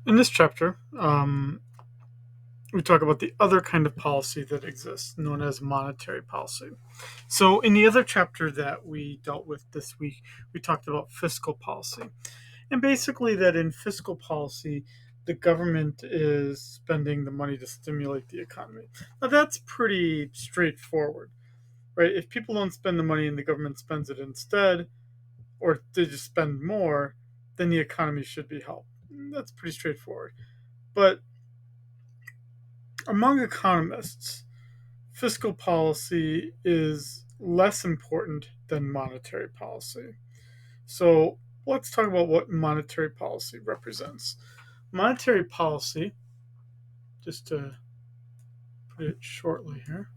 In this chapter, we talk about the other kind of policy that exists, known as monetary policy. So, in the other chapter that we dealt with this week, we talked about fiscal policy. And basically, that in fiscal policy, the government is spending the money to stimulate the economy. Now, that's pretty straightforward, right? If people don't spend the money and the government spends it instead, or they just spend more, then the economy should be helped. That's pretty straightforward. But among economists, fiscal policy is less important than monetary policy. So let's talk about what monetary policy represents. Monetary policy, just to put it shortly here,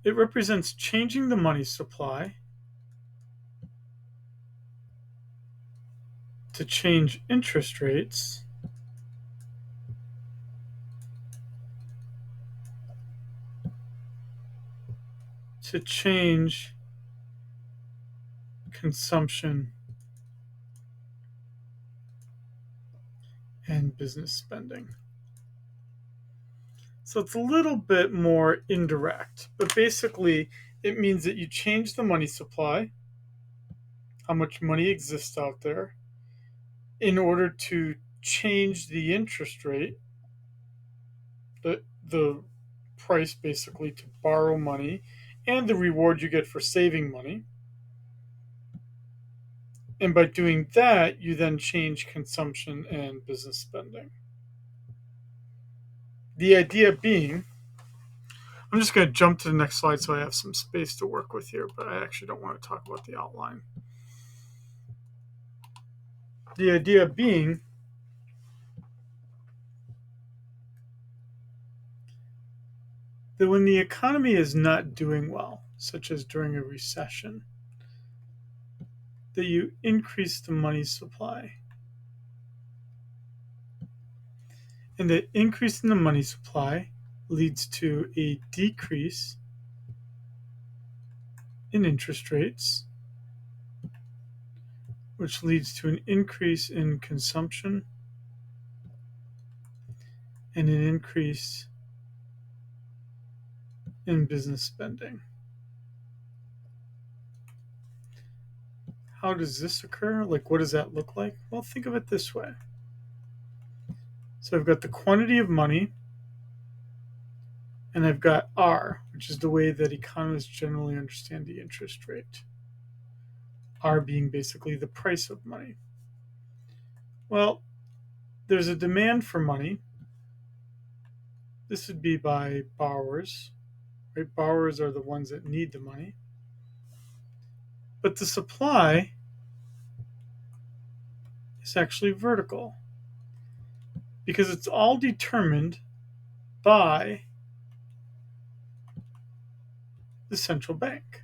it represents changing the money supply to change interest rates to change consumption and business spending. So it's a little bit more indirect, but basically it means that you change the money supply, how much money exists out there, in order to change the interest rate, the price basically to borrow money, and the reward you get for saving money. And by doing that, you then change consumption and business spending. The idea being, I'm just going to jump to the next slide so I have some space to work with here, but I actually don't want to talk about the outline. The idea being that when the economy is not doing well, such as during a recession, that you increase the money supply. And the increase in the money supply leads to a decrease in interest rates, which leads to an increase in consumption and an increase in business spending. How does this occur? Like, what does that look like? Well, think of it this way. So I've got the quantity of money, and I've got R, which is the way that economists generally understand the interest rate. R being basically the price of money. Well, there's a demand for money. This would be by borrowers, right? Borrowers are the ones that need the money. But the supply is actually vertical because it's all determined by the central bank.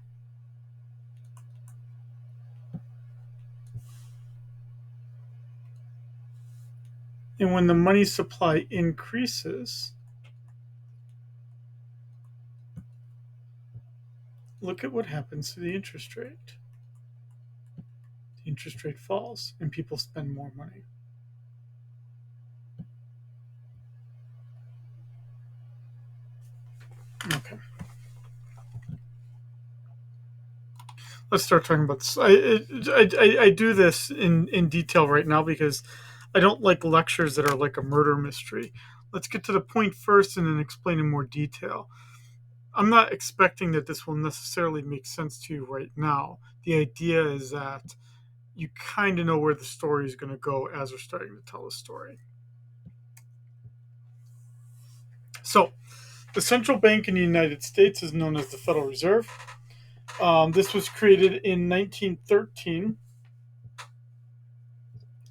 And when the money supply increases, look at what happens to the interest rate. The interest rate falls and people spend more money. Okay. Let's start talking about this. I do this in detail right now because I don't like lectures that are like a murder mystery. Let's get to the point first and then explain in more detail. I'm not expecting that this will necessarily make sense to you right now. The idea is that you kind of know where the story is going to go as we're starting to tell the story. So, the central bank in the United States is known as the Federal Reserve. This was created in 1913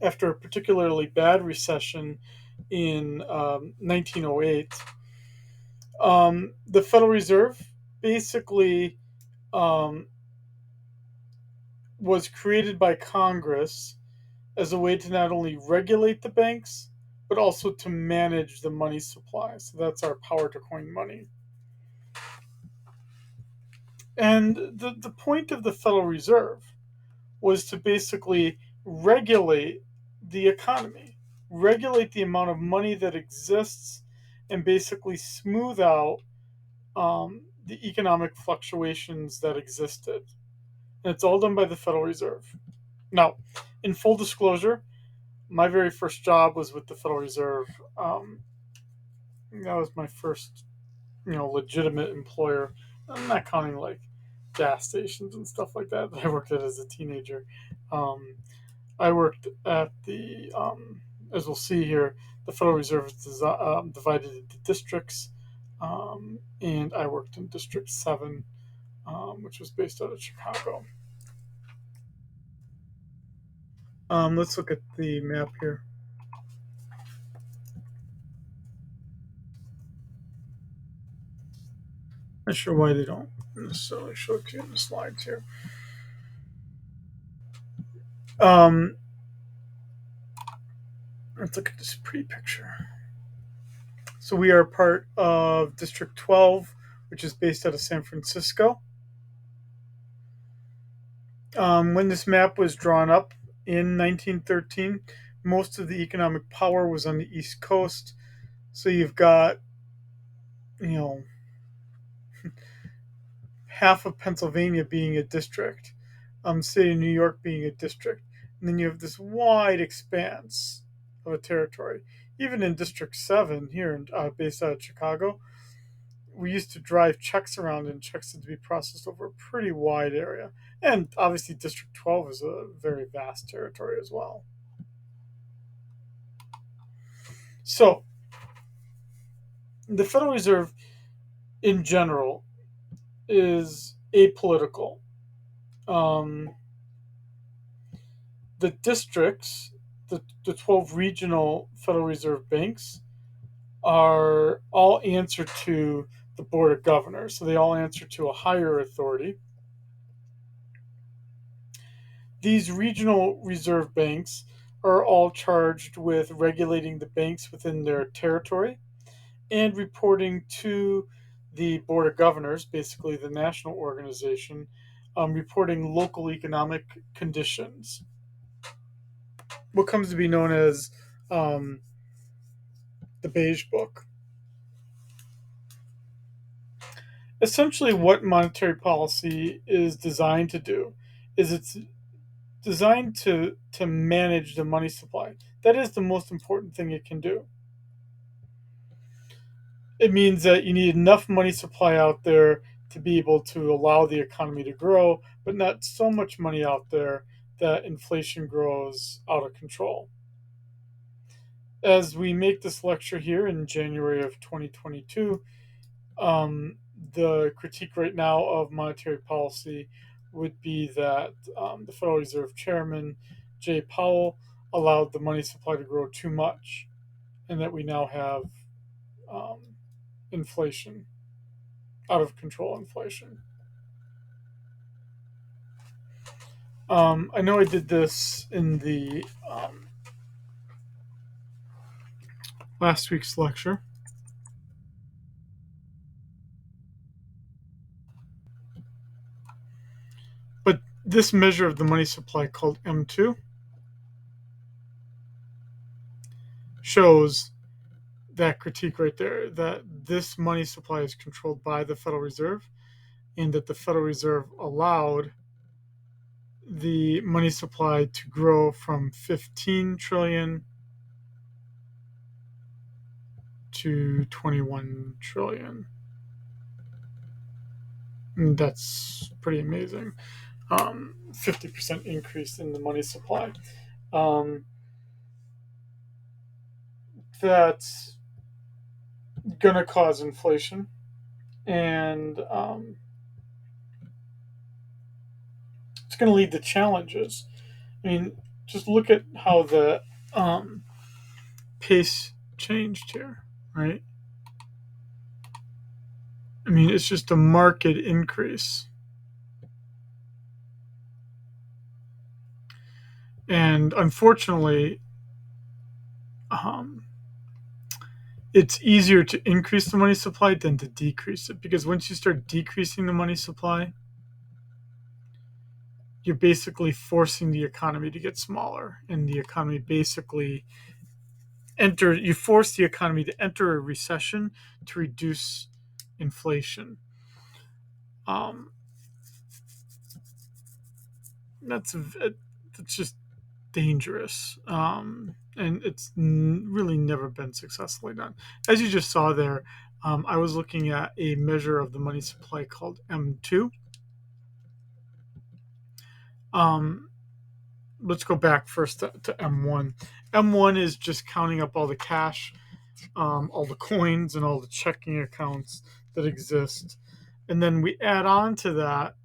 after a particularly bad recession in 1908. The Federal Reserve basically um, was created by Congress as a way to not only regulate the banks, but also to manage the money supply. So that's our power to coin money. And the point of the Federal Reserve was to basically regulate the economy, regulate the amount of money that exists, and basically smooth out the economic fluctuations that existed. And it's all done by the Federal Reserve. Now, in full disclosure, my very first job was with the Federal Reserve. That was my first, legitimate employer. I'm not counting like gas stations and stuff like that I worked at as a teenager. Um, I worked at as we'll see here, the Federal Reserve is divided into districts, and I worked in District 7, which was based out of Chicago. Let's look at the map here. Not sure why they don't necessarily show it to you in the slides here. Um, let's look at this pretty picture. So we are part of District 12, which is based out of San Francisco. When this map was drawn up in 1913, most of the economic power was on the East Coast. So you've got, you know, half of Pennsylvania being a district, state of New York being a district, and then you have this wide expanse of a territory. Even in District 7 here, based out of Chicago, we used to drive checks around, and checks had to be processed over a pretty wide area. And obviously, District 12 is a very vast territory as well. So, the Federal Reserve in general is apolitical. Um, the districts, the 12 regional Federal Reserve banks, are all answer to the Board of Governors. So they all answer to a higher authority. These regional reserve banks are all charged with regulating the banks within their territory and reporting to the Board of Governors, basically the national organization, reporting local economic conditions. What comes to be known as um, the Beige Book. Essentially, what monetary policy is designed to do is it's designed to manage the money supply. That is the most important thing it can do. It means that you need enough money supply out there to be able to allow the economy to grow, but not so much money out there that inflation grows out of control. As we make this lecture here in January of 2022, the critique right now of monetary policy would be that the Federal Reserve Chairman, Jay Powell, allowed the money supply to grow too much, and that we now have um, inflation, out of control inflation. I know I did this in the last week's lecture. But this measure of the money supply, called M2, shows that critique right there, that this money supply is controlled by the Federal Reserve, and that the Federal Reserve allowed the money supply to grow from 15 trillion to 21 trillion. And that's pretty amazing. 50% increase in the money supply. That's going to cause inflation, and it's going to lead to challenges. I mean, just look at how the pace changed here, right? I mean, it's just a marked increase. And unfortunately, it's easier to increase the money supply than to decrease it, because once you start decreasing the money supply, you're basically forcing the economy to get smaller, and the economy basically you force the economy to enter a recession to reduce inflation. Um, that's it's just dangerous, and it's really never been successfully done. As you just saw there, I was looking at a measure of the money supply called M2. Um, let's go back first to M1. M1 is just counting up all the cash, all the coins, and all the checking accounts that exist. And then we add on to that.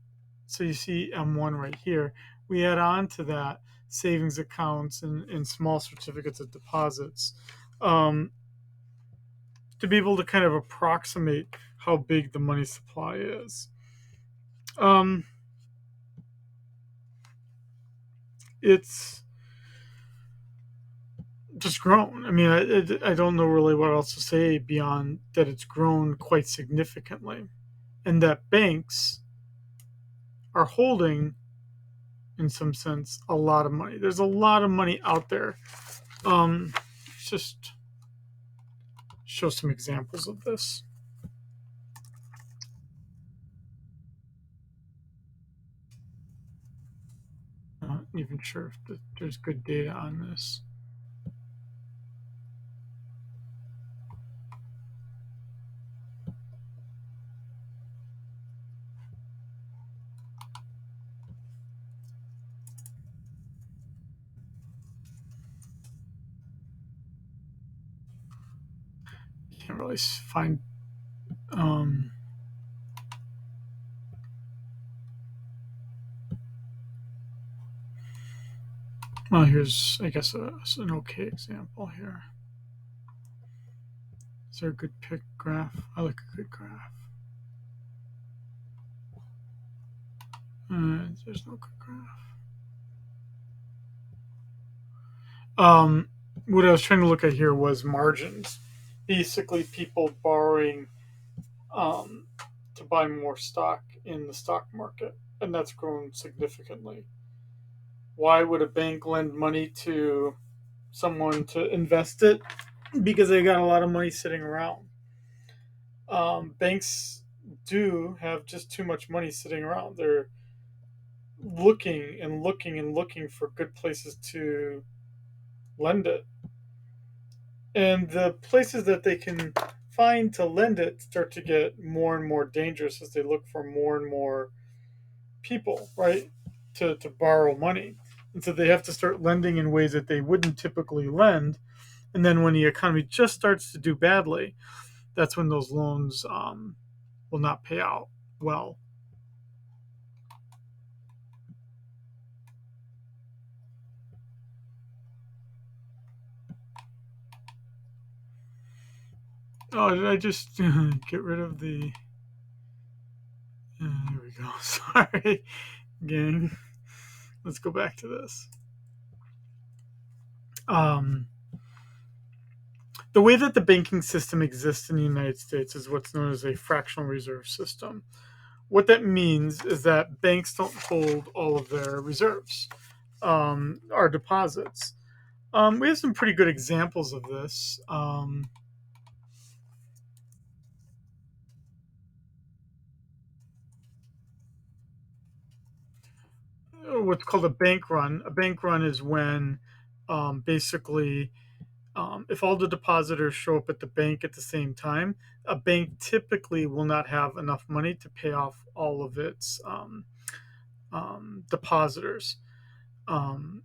So you see M1 right here. We add on to that savings accounts and small certificates of deposits, um, to be able to kind of approximate how big the money supply is. Um, it's just grown. I mean, I don't know really what else to say beyond that it's grown quite significantly, and that banks are holding, in some sense, a lot of money. There's a lot of money out there. Just show some examples of this. Not even sure if there's good data on this. Can't really find. Um, well, here's, I guess, an okay example here. Is there a good pick graph? I like a good graph. There's no good graph. What I was trying to look at here was margins. Basically, people borrowing, um, to buy more stock in the stock market, and that's grown significantly. Why would a bank lend money to someone to invest it? Because they got a lot of money sitting around. Banks do have just too much money sitting around. They're looking and looking and looking for good places to lend it. And the places that they can find to lend it start to get more and more dangerous as they look for more and more people, right, to borrow money. And so they have to start lending in ways that they wouldn't typically lend. And then when the economy just starts to do badly, that's when those loans, will not pay out well. Oh, did I just get rid of the? Here we go. Sorry, gang. Let's go back to this. Um, the way that the banking system exists in the United States is what's known as a fractional reserve system. What that means is that banks don't hold all of their reserves, our deposits. We have some pretty good examples of this. What's called a bank run. A bank run is when, basically, if all the depositors show up at the bank at the same time, a bank typically will not have enough money to pay off all of its, depositors. Um,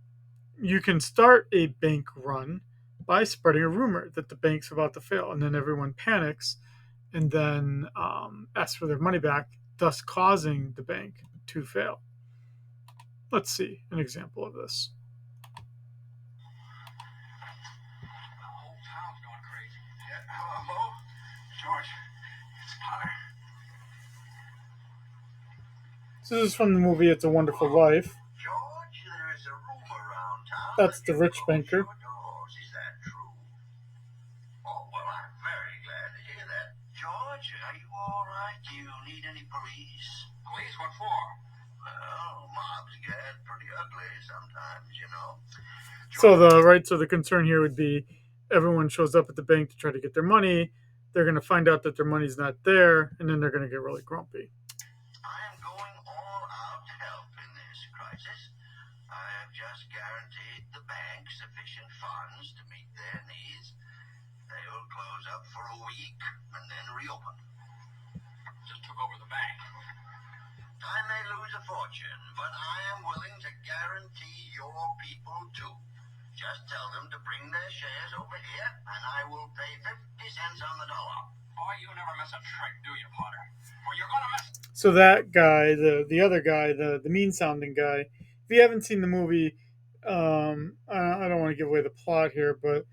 you can start a bank run by spreading a rumor that the bank's about to fail, and then everyone panics and then, asks for their money back, thus causing the bank to fail. Let's see an example of this. Whole town's going crazy. Yeah, hello, George. It's Connor. So this is from the movie It's a Wonderful Life. George, there's a rumor around town. That's the rich banker. Is that true? Oh, well, I'm very George, are you all right? Do you need any police? Police? What for? Well, mobs get pretty ugly sometimes, you know. So the concern here would be everyone shows up at the bank to try to get their money. They're going to find out that their money's not there, and then they're going to get really grumpy. I am going all out to help in this crisis. I have just guaranteed the bank sufficient funds to meet their needs. They will close up for a week and then reopen. Just took over the bank. I may lose a fortune, but I am willing to guarantee your people too. Just tell them to bring their shares over here, and I will pay 50 cents on the dollar. Boy, you never miss a trick, do you, Potter? Or you're gonna miss. So that guy, the other guy, the mean sounding guy. If you haven't seen the movie, I don't want to give away the plot here, but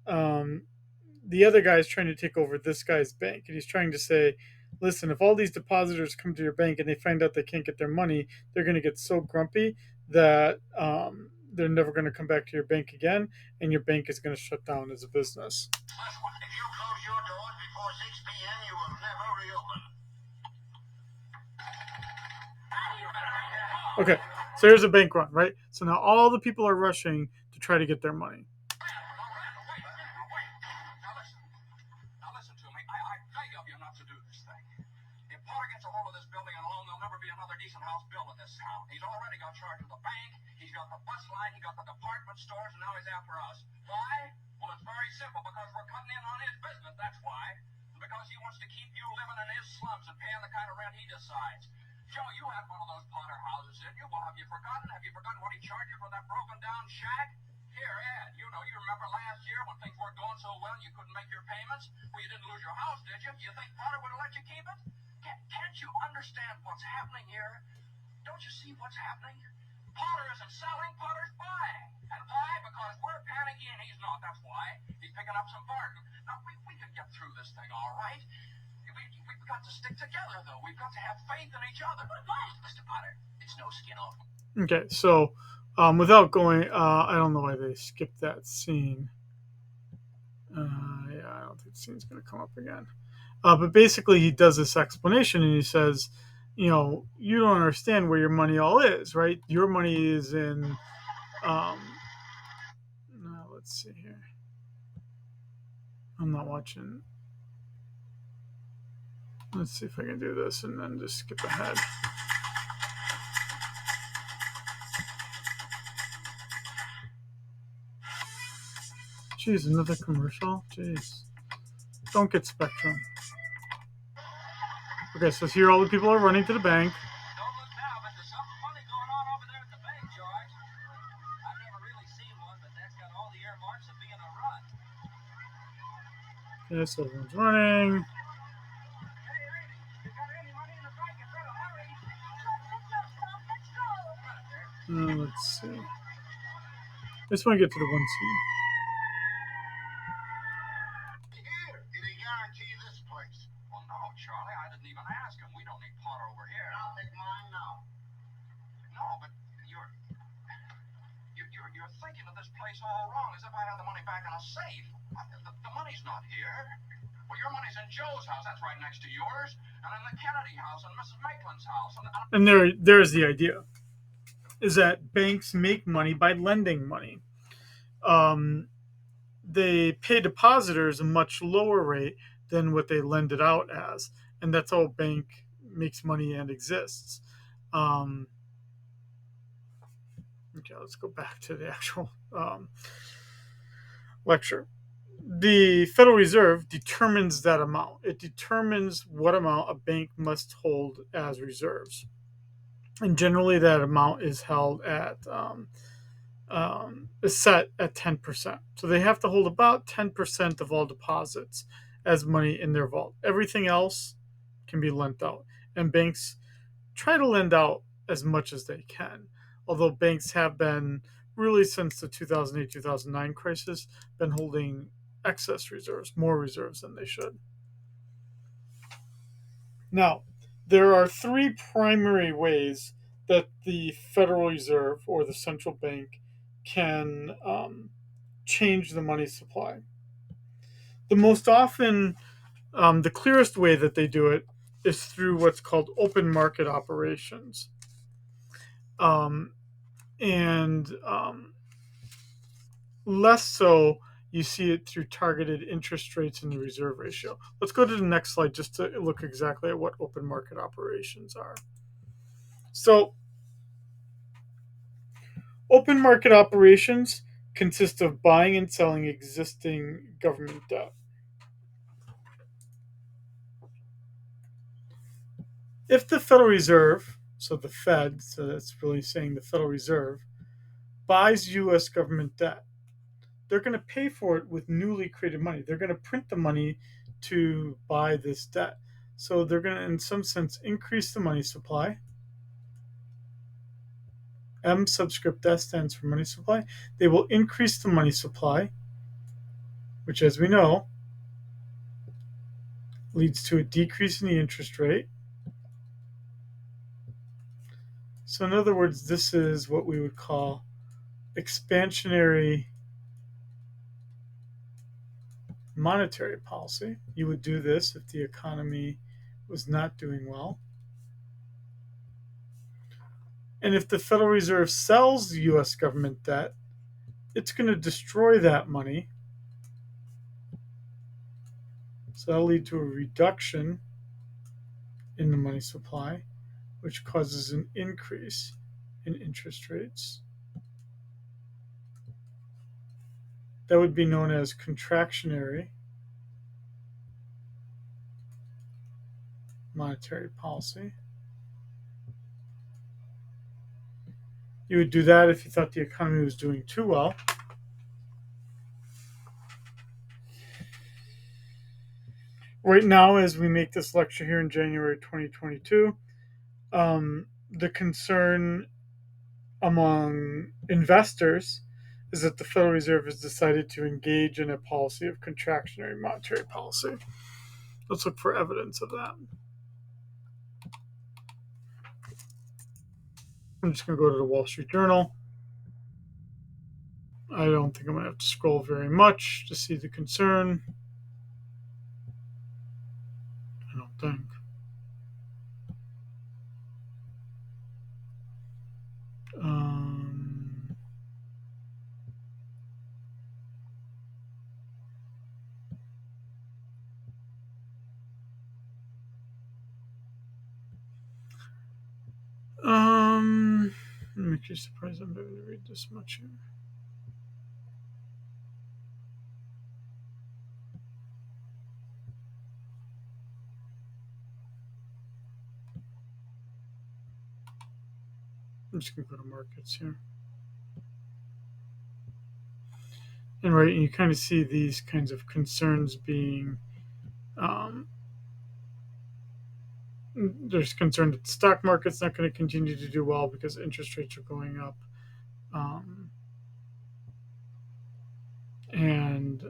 the other guy is trying to take over this guy's bank, and he's trying to say, listen, if all these depositors come to your bank and they find out they can't get their money, they're going to get so grumpy that they're never going to come back to your bank again, and your bank is going to shut down as a business. If you close your doors before 6 p.m., you will never reopen. Okay, so here's a bank run, right? So now all the people are rushing to try to get their money. Now listen to me. I beg of you not to do this thing. If Potter gets a hold of this building alone, there'll never be another decent house built in this town. He's already got charge of the bank, he's got the bus line, he got the department stores, and now he's after us. Why? Well, it's very simple. Because we're cutting in on his business, that's why. And because he wants to keep you living in his slums and paying the kind of rent he decides. Joe, you had one of those Potter houses, didn't you? Well, have you forgotten? Have you forgotten what he charged you for that broken down shack? Here, Ed, you remember last year when things weren't going so well and you couldn't make your payments? Well, you didn't lose your house, did you? You think Potter would have let you keep it? Can't you understand what's happening here? Don't you see what's happening? Potter isn't selling, Potter's buying. And why? Because we're panicking and he's not. That's why. He's picking up some bargain. Now, we can get through this thing all right. We've got to stick together, though. We've got to have faith in each other. Mr. Potter, it's no skin off. Okay, so without going, I don't know why they skipped that scene. Yeah, I don't think the scene's going to come up again. But basically, he does this explanation and he says, you don't understand where your money all is, right? Your money is in. Let's see here. I'm not watching. Let's see if I can do this and then just skip ahead. Jeez, another commercial? Jeez. Don't get Spectrum. Okay, so here all the people are running to the bank. Don't look now, but there's something funny going on over there at the bank, George. I've never really seen one, but that's got all the earmarks of being a run. Yes, everyone's running. Hey, lady, you got any money in the bank? You better hurry. Let's see. I just want to get to the one scene. Here, did he guarantee this place? Well, no, Charlie, I didn't even ask him. We don't need Potter over here. I'll take mine now. No, but you're thinking of this place all wrong, as if I had the money back in a safe. The money's not here. Well, your money's in Joe's house. That's right next to yours. And in the Kennedy house and Mrs. Maitland's house. And there's the idea, is that banks make money by lending money. They pay depositors a much lower rate than what they lend it out as. And that's how a bank makes money and exists. Okay, let's go back to the actual lecture. The Federal Reserve determines that amount. It determines what amount a bank must hold as reserves. And generally that amount is held at is set at 10%. So they have to hold about 10% of all deposits as money in their vault. Everything else can be lent out. And banks try to lend out as much as they can. Although banks have been, really since the 2008-2009 crisis, been holding excess reserves, more reserves than they should. Now, there are three primary ways that the Federal Reserve or the central bank can change the money supply. The most often The clearest way that they do it is through what's called open market operations. Um, and less so, you see it through targeted interest rates and the reserve ratio. Let's go to the next slide just to look exactly at what open market operations are. So, open market operations consist of buying and selling existing government debt. If the Federal Reserve, so the Fed, so that's really saying the Federal Reserve, buys US government debt, they're going to pay for it with newly created money. They're going to print the money to buy this debt. So they're going to, in some sense, increase the money supply. M subscript S stands for money supply. They will increase the money supply, which, as we know, leads to a decrease in the interest rate. So, in other words, this is what we would call expansionary monetary policy. You would do this if the economy was not doing well. And if the Federal Reserve sells US government debt, it's going to destroy that money. So that'll lead to a reduction in the money supply, which causes an increase in interest rates. That would be known as contractionary monetary policy. You would do that if you thought the economy was doing too well. Right now, as we make this lecture here in January 2022, the concern among investors is that the Federal Reserve has decided to engage in a policy of contractionary monetary policy. Let's look for evidence of that. I'm just going to go to the Wall Street Journal. I don't think I'm going to have to scroll very much to see the concern. I don't think. Um, um, I'm actually surprised I'm able to read this much here. I'm just going to go to markets here. And right, you kind of see these kinds of concerns being um, there's concern that the stock market's not going to continue to do well because interest rates are going up. Um, and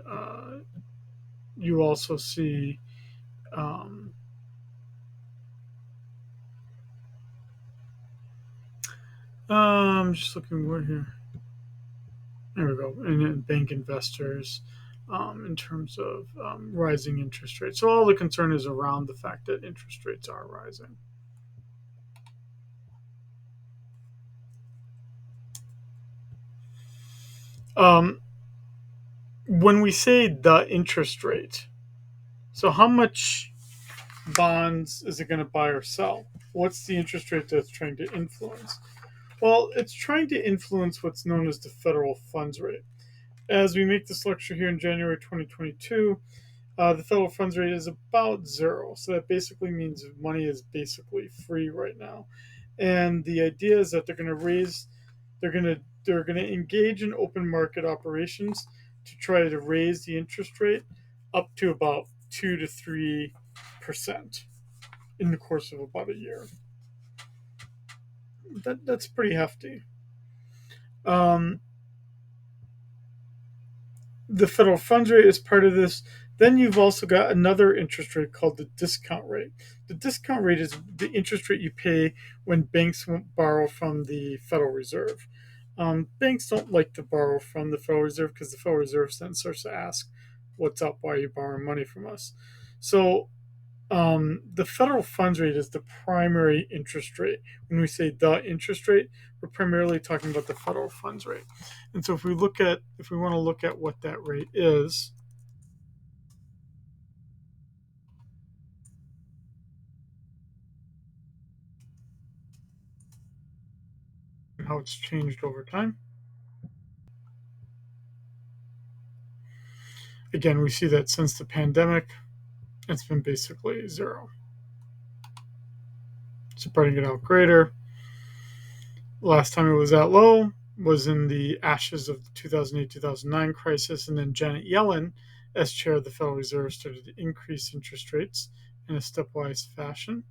you also see um, I'm just looking more here. There we go. And bank investors in terms of rising interest rates. So all the concern is around the fact that interest rates are rising. Um, when we say the interest rate, so how much bonds is it going to buy or sell? What's the interest rate that's trying to influence? Well, it's trying to influence what's known as the federal funds rate. As we make this lecture here in January 2022, the federal funds rate is about zero. So that basically means money is basically free right now. And the idea is that they're going to engage in open market operations to try to raise the interest rate up to about 2 to 3% in the course of about a year. That's pretty hefty. Um, the federal funds rate is part of this. Then you've also got another interest rate called the discount rate. The discount rate is the interest rate you pay when banks won't borrow from the Federal Reserve. Banks don't like to borrow from the Federal Reserve because the Federal Reserve then starts to ask, "What's up? Why are you borrowing money from us?" So the federal funds rate is the primary interest rate. When we say the interest rate, we're primarily talking about the federal funds rate. And so if we want to look at what that rate is, and how it's changed over time, again, we see that since the pandemic, it's been basically zero. Spreading it out greater. Last time it was that low was in the ashes of the 2008-2009 crisis, and then Janet Yellen, as chair of the Federal Reserve, started to increase interest rates in a stepwise fashion.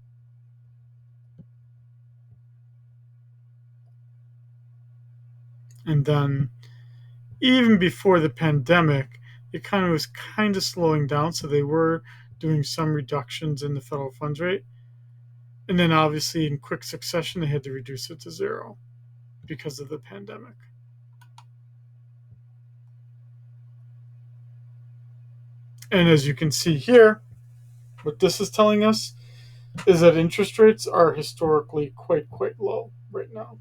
And then, even before the pandemic, the economy was kind of slowing down, so they were doing some reductions in the federal funds rate. And then, obviously, in quick succession, they had to reduce it to zero because of the pandemic. And as you can see here, what this is telling us is that interest rates are historically quite low right now.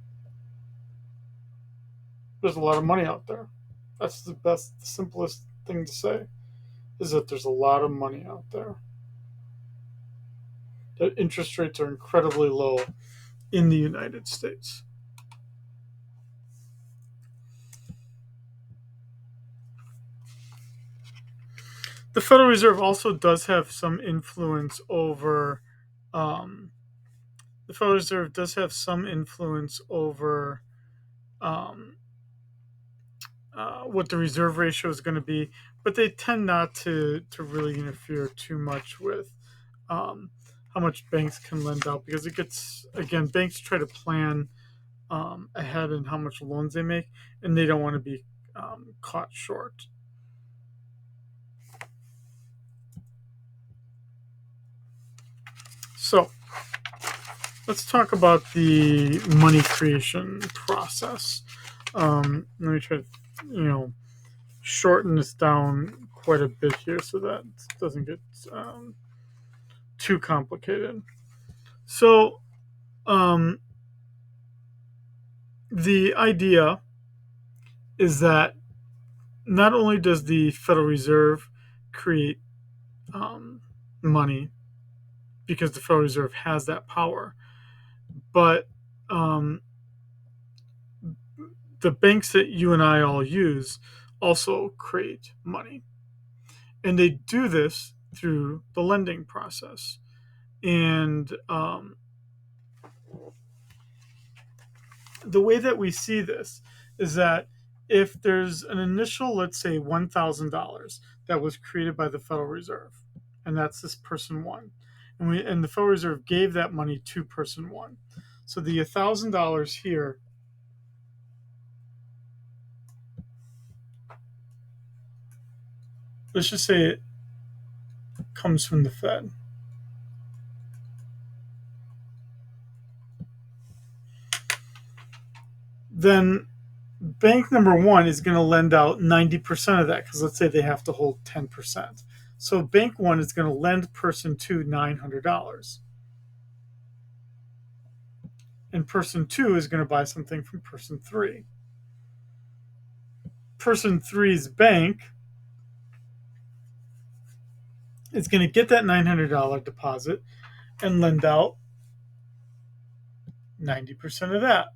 There's a lot of money out there. That's the simplest thing to say is that there's a lot of money out there. That interest rates are incredibly low in the United States. The Federal Reserve also does have some influence over. Um, the Federal Reserve does have some influence over um, what the reserve ratio is going to be, but they tend not to really interfere too much with um, how much banks can lend out because it gets again banks try to plan ahead in how much loans they make, and they don't want to be caught short. So let's talk about the money creation process. Let me try to shorten this down quite a bit here so that it doesn't get too complicated. So, the idea is that not only does the Federal Reserve create money because the Federal Reserve has that power, but um, the banks that you and I all use also create money. And they do this through the lending process. And the way that we see this is that if there's an initial, let's say, $1,000 that was created by the Federal Reserve, and that's this person one, and the Federal Reserve gave that money to person one. So the $1,000 here, let's just say it comes from the Fed. Then bank number one is going to lend out 90% of that because let's say they have to hold 10%. So bank one is going to lend person two $900. And person two is going to buy something from person three. Person three's bank is going to get that $900 deposit and lend out 90% of that.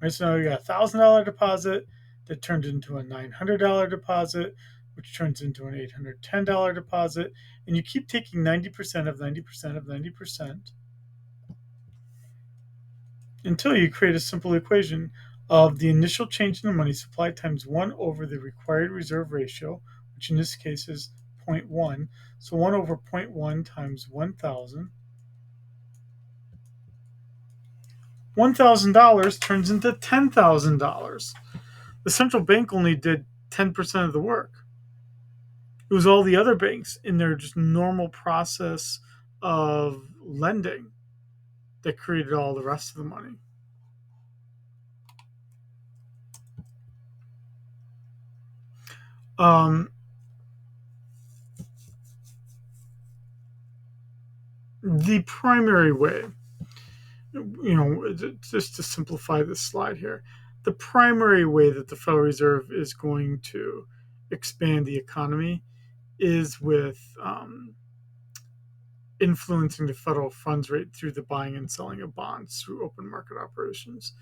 Right, so now you got $1,000 deposit that turned into a $900 deposit, which turns into an $810 deposit, and you keep taking 90% of 90% of 90% until you create a simple equation of the initial change in the money supply times 1 over the required reserve ratio, which in this case is 0.1. So 1 over 0.1 times 1,000. $1,000 turns into $10,000. The central bank only did 10% of the work. It was all the other banks in their just normal process of lending that created all the rest of the money. Um, The primary way, just to simplify this slide here, the primary way that the Federal Reserve is going to expand the economy is with influencing the federal funds rate through the buying and selling of bonds through open market operations.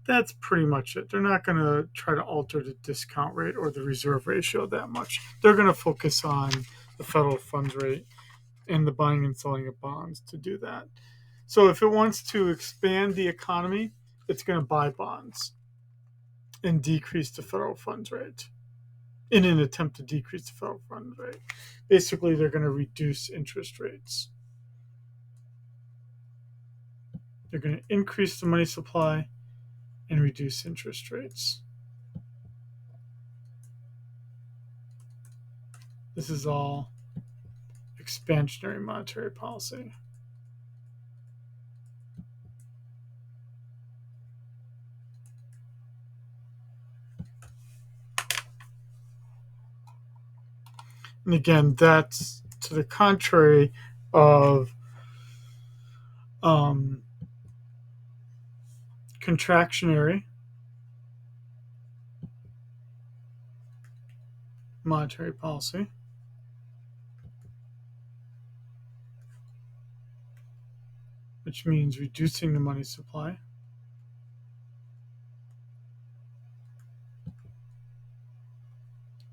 That's pretty much it. They're not going to try to alter the discount rate or the reserve ratio that much. They're going to focus on the federal funds rate and the buying and selling of bonds to do that. So if it wants to expand the economy, it's going to buy bonds and decrease the federal funds rate in an attempt to decrease the federal funds rate. Basically, they're going to reduce interest rates. They're going to increase the money supply and reduce interest rates. This is all expansionary monetary policy. And again, that's to the contrary of contractionary monetary policy, which means reducing the money supply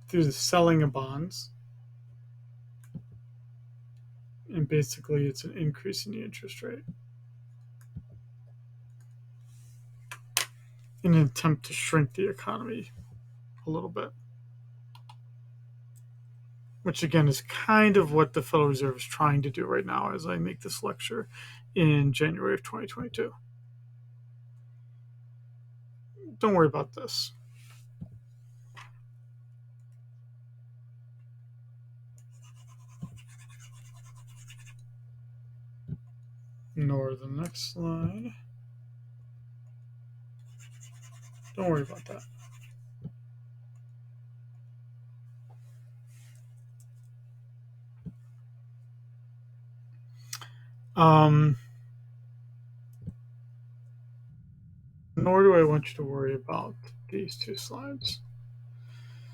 through the selling of bonds. And basically, it's an increase in the interest rate in an attempt to shrink the economy a little bit, which again is kind of what the Federal Reserve is trying to do right now as I make this lecture in January of 2022. Don't worry about this. Nor the next slide. Don't worry about that. Nor do I want you to worry about these two slides.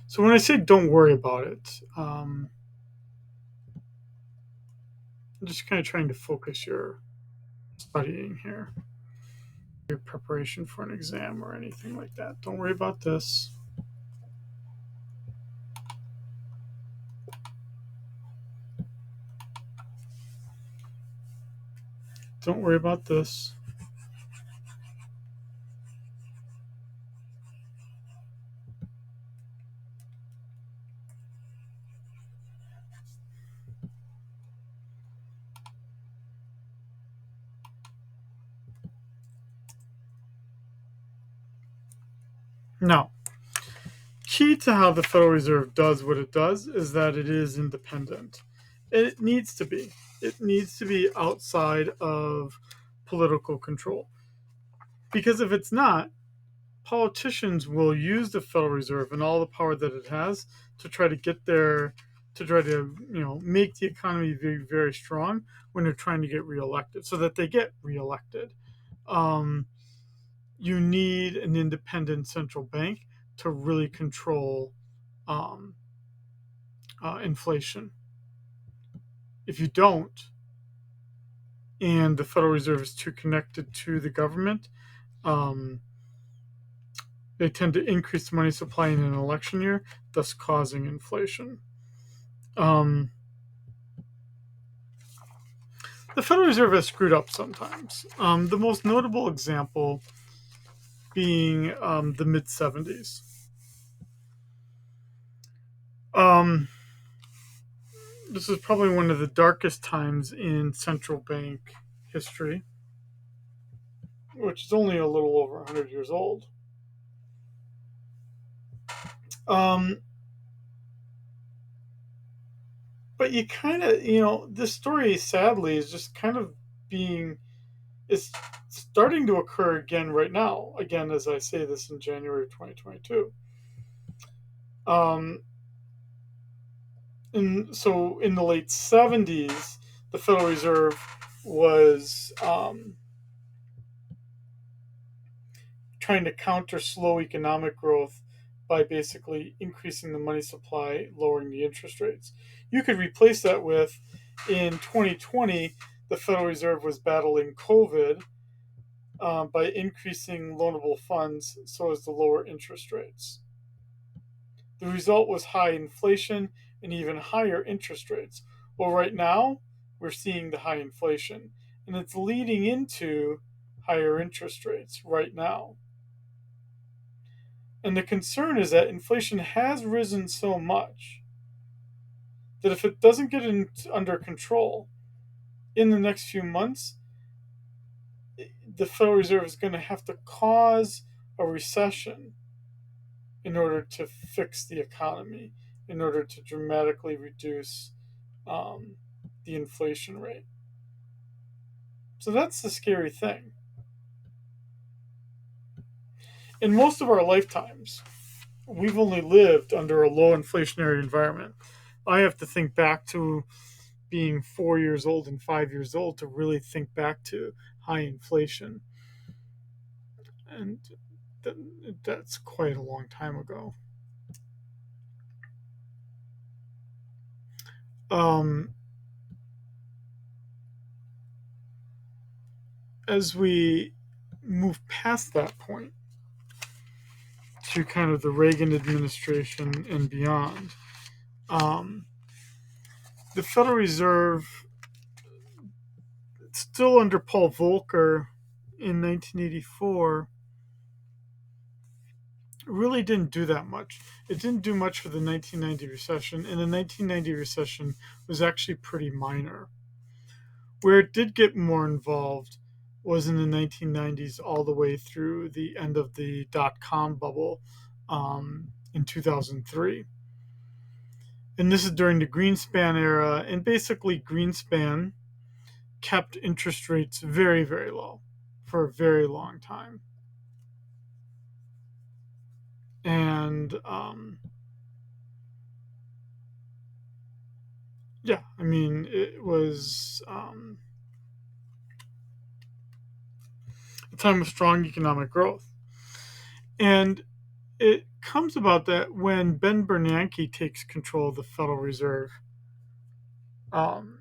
So when I say don't worry about it, I'm just kind of trying to focus your studying here, your preparation for an exam or anything like that. Don't worry about this. Don't worry about this. Now, key to how the Federal Reserve does what it does is that it is independent. And it needs to be. It needs to be outside of political control. Because if it's not, politicians will use the Federal Reserve and all the power that it has to try to get there, to try to make the economy very, very strong when they're trying to get reelected, so that they get reelected. You need an independent central bank to really control inflation. If you don't, and the Federal Reserve is too connected to the government, they tend to increase the money supply in an election year, thus causing inflation. The Federal Reserve has screwed up sometimes. The most notable example being the mid 70s. This is probably one of the darkest times in central bank history, which is only a little over 100 years old. But you kind of, this story sadly is just kind of it's starting to occur again right now. Again, as I say this in January of 2022. And so in the late 70s, the Federal Reserve was trying to counter slow economic growth by basically increasing the money supply, lowering the interest rates. You could replace that with in 2020, the Federal Reserve was battling COVID by increasing loanable funds so as to lower interest rates. The result was high inflation and even higher interest rates. Well, right now, we're seeing the high inflation, and it's leading into higher interest rates right now. And the concern is that inflation has risen so much that if it doesn't get under control in the next few months, the Federal Reserve is going to have to cause a recession in order to fix the economy, in order to dramatically reduce um, the inflation rate. So that's the scary thing. In most of our lifetimes, we've only lived under a low inflationary environment. I have to think back to being 4 years old and 5 years old to really think back to high inflation. And that's quite a long time ago. Um, as we move past that point to kind of the Reagan administration and beyond, um, the Federal Reserve, still under Paul Volcker in 1984, really didn't do that much. It didn't do much for the 1990 recession, and the 1990 recession was actually pretty minor. Where it did get more involved was in the 1990s all the way through the end of the dot-com bubble in 2003. And this is during the Greenspan era, and basically Greenspan kept interest rates very, very low for a very long time. And yeah, I mean, it was a time of strong economic growth. And it comes about that when Ben Bernanke takes control of the Federal Reserve um,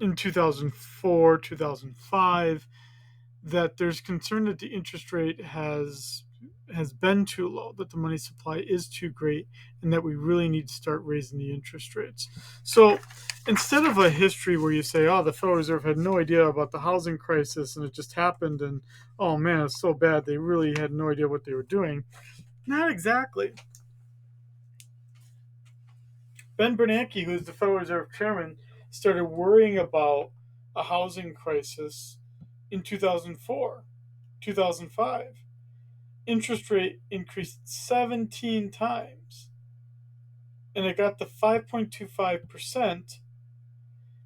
in 2004, 2005, that there's concern that the interest rate has been too low, that the money supply is too great, and that we really need to start raising the interest rates. So instead of a history where you say, oh, the Federal Reserve had no idea about the housing crisis and it just happened, and oh man, it's so bad, they really had no idea what they were doing. Not exactly. Ben Bernanke, who's the Federal Reserve Chairman, started worrying about a housing crisis in 2004, 2005. Interest rate increased 17 times, and it got to 5.25%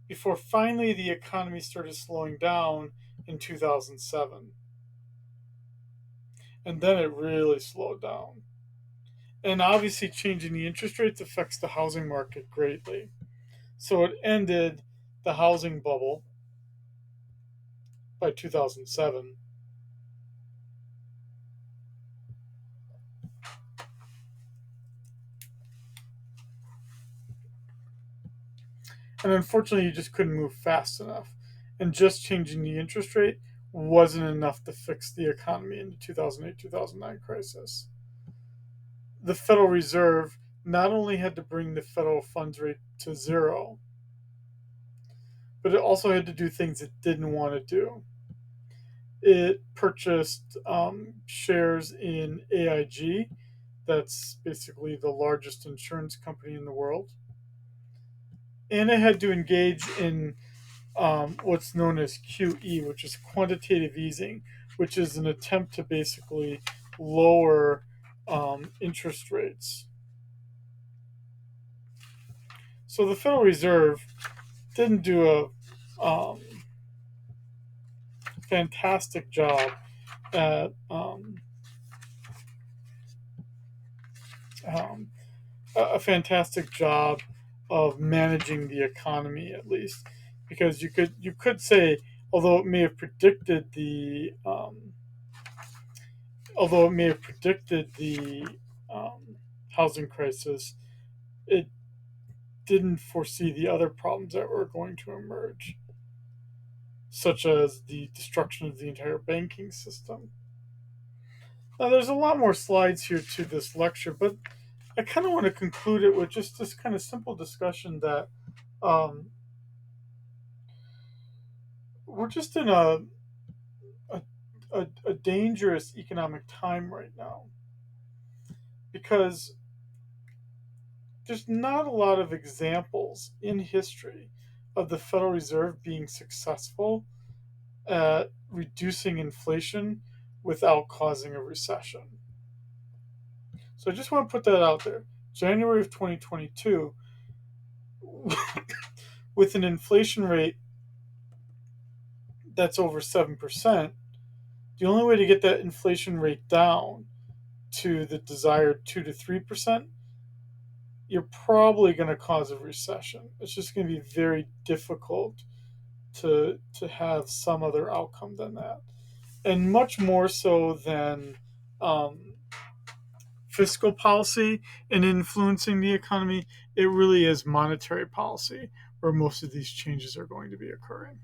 before finally the economy started slowing down in 2007. And then it really slowed down. And obviously, changing the interest rates affects the housing market greatly. So it ended the housing bubble by 2007. And unfortunately, you just couldn't move fast enough. And just changing the interest rate wasn't enough to fix the economy in the 2008 2009 crisis. The Federal Reserve not only had to bring the federal funds rate to zero, but it also had to do things it didn't want to do. It purchased shares in AIG, that's basically the largest insurance company in the world. And it had to engage in what's known as QE, which is quantitative easing, which is an attempt to basically lower interest rates. So the Federal Reserve didn't do a fantastic job at um, a fantastic job of managing the economy, at least, because you could say, although it may have predicted the housing crisis, it didn't foresee the other problems that were going to emerge, such as the destruction of the entire banking system. Now, there's a lot more slides here to this lecture, but I kind of want to conclude it with just this kind of simple discussion that um, we're just in a, a dangerous economic time right now because there's not a lot of examples in history of the Federal Reserve being successful at reducing inflation without causing a recession. So I just want to put that out there. January of 2022, with an inflation rate that's over 7%, the only way to get that inflation rate down to the desired 2 to 3%, you're probably going to cause a recession. It's just going to be very difficult to have some other outcome than that. And much more so than um, fiscal policy and influencing the economy, it really is monetary policy where most of these changes are going to be occurring.